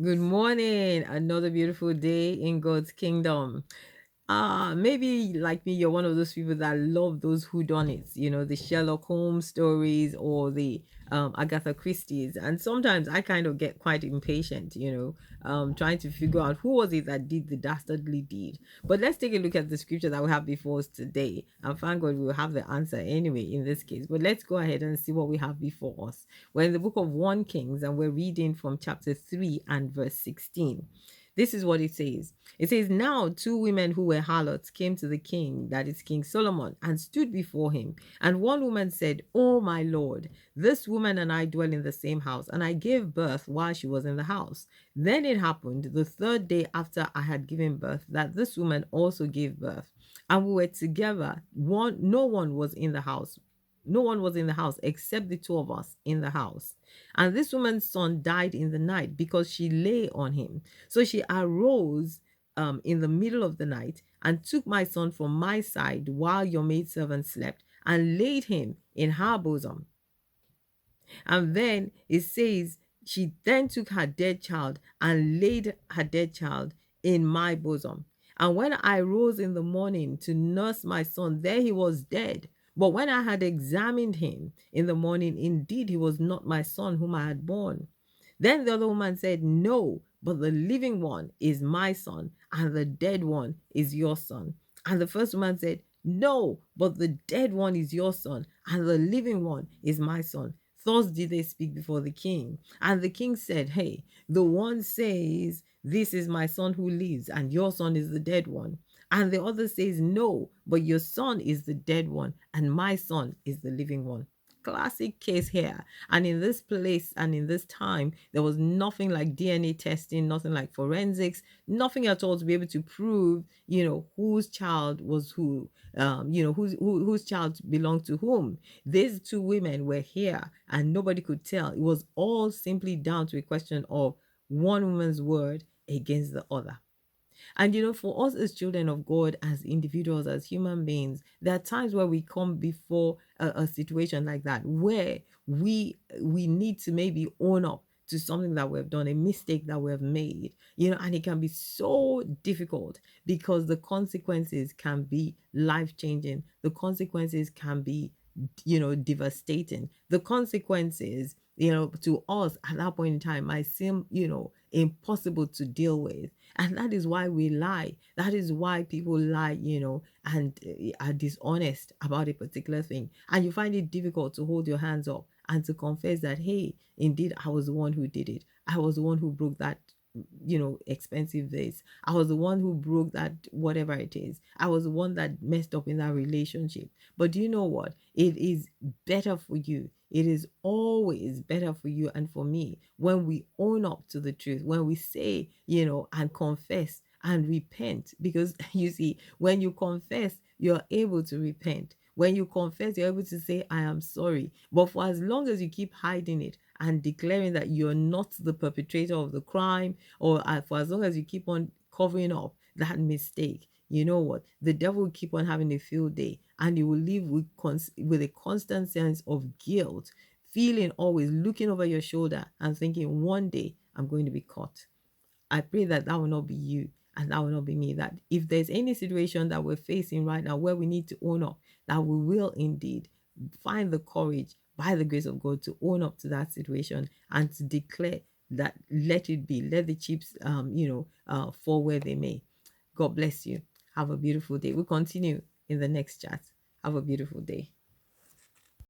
Good morning. Another beautiful day in God's kingdom. Maybe like me, you're one of those people that love those whodunits, the Sherlock Holmes stories or the Agatha Christie's. And sometimes I kind of get quite impatient, trying to figure out who was it that did the dastardly deed. But let's take a look at the scripture that we have before us today. And thank God we'll have the answer anyway in this case. But let's go ahead and see what we have before us. We're in the book of 1 Kings and we're reading from chapter 3 and verse 16. This is what it says. It says, Now two women who were harlots came to the king, that is King Solomon, and stood before him. And one woman said, Oh, my lord, this woman and I dwell in the same house, and I gave birth while she was in the house. Then it happened the third day after I had given birth that this woman also gave birth. And we were together. No one was in the house. No one was in the house except the two of us in the house. And this woman's son died in the night because she lay on him. So she arose in the middle of the night and took my son from my side while your maidservant slept and laid him in her bosom. And then it says, she then took her dead child and laid her dead child in my bosom. And when I rose in the morning to nurse my son, there he was dead. But when I had examined him in the morning, indeed he was not my son whom I had born. Then the other woman said, No, but the living one is my son, and the dead one is your son. And the first woman said, No, but the dead one is your son, and the living one is my son. Thus did they speak before the king. And the king said, Hey, the one says, This is my son who lives, and your son is the dead one. And the other says, No, but your son is the dead one, and my son is the living one. Classic case here. And in this place and in this time, there was nothing like DNA testing, nothing like forensics, nothing at all to be able to prove, whose child was who, whose child belonged to whom. These two women were here and nobody could tell. It was all simply down to a question of one woman's word against the other. And for us as children of God, as individuals, as human beings, there are times where we come before a situation like that where we need to maybe own up to something that we've done, a mistake that we've made, and it can be so difficult because the consequences can be life changing. The consequences can be, devastating. The consequences, to us at that point in time might seem, impossible to deal with. And that is why we lie. That is why people lie, and are dishonest about a particular thing. And you find it difficult to hold your hands up and to confess that, hey, indeed, I was the one who did it. I was the one who broke that, expensive vase. I was the one who broke that, whatever it is. I was the one that messed up in that relationship. But do you know what? It is better for you. It is always better for you and for me when we own up to the truth, when we say, and confess and repent. Because you see, when you confess, you're able to repent. When you confess, you're able to say, I am sorry. But for as long as you keep hiding it and declaring that you're not the perpetrator of the crime, or for as long as you keep on covering up that mistake, you know what? The devil will keep on having a field day, and you will live with a constant sense of guilt, feeling always looking over your shoulder and thinking, one day I'm going to be caught. I pray that that will not be you and that will not be me. That if there's any situation that we're facing right now where we need to own up, that we will indeed find the courage by the grace of God to own up to that situation and to declare that let it be, let the chips, fall where they may. God bless you. Have a beautiful day. We'll continue in the next chat. Have a beautiful day.